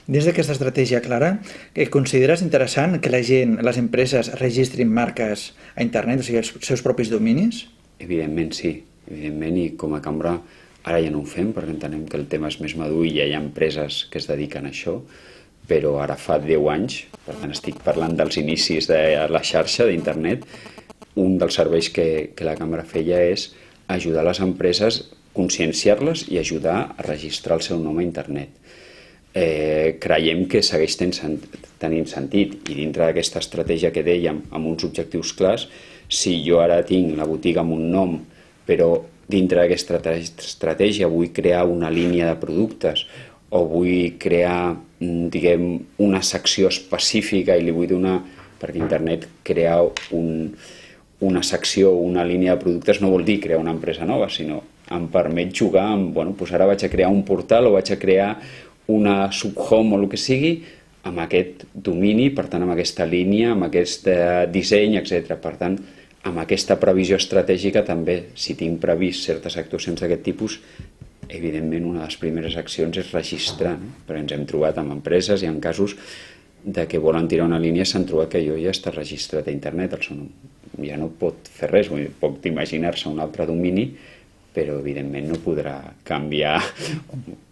Dins d'aquesta estratègia clara, consideres interessant que la gent, les empreses, registrin marques a internet, o sigui, els seus propis dominis? Evidentment sí, evidentment, i com a cambra ara ja no ho fem perquè entenem que el tema és més madur i ja hi ha empreses que es dediquen a això, però ara fa 10 anys, per tant estic parlant dels inicis de la xarxa d'internet, un dels serveis que la cambra feia és ajudar les empreses, conscienciar-les i ajudar a registrar el seu nom a internet. Creiem que segueix tenint sentit, i dintre d'aquesta estratègia que dèiem, amb uns objectius clars, si jo ara tinc la botiga amb un nom, però dintre d'aquesta estratègia vull crear una línia de productes o vull crear, diguem, una secció específica i li vull donar, perquè internet crear una secció o una línia de productes no vol dir crear una empresa nova, sinó em permet jugar amb, bueno, doncs ara vaig a crear un portal o vaig a crear una subhome o el que sigui amb aquest domini, per tant amb aquesta línia, amb aquest disseny, etc. Per tant, amb aquesta previsió estratègica també, si tinc previst certes actuacions d'aquest tipus, evidentment una de les primeres accions és registrar, no? Perquè ens hem trobat amb empreses i en casos de que volen tirar una línia s'han trobat que jo ja està registrat a internet, el seu nom ja no pot fer res, pot imaginar-se un altre domini, però evidentment no podrà canviar,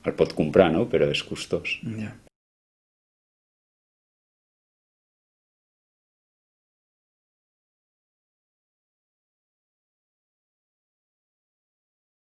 el pot comprar, no? Però és costós. Ja.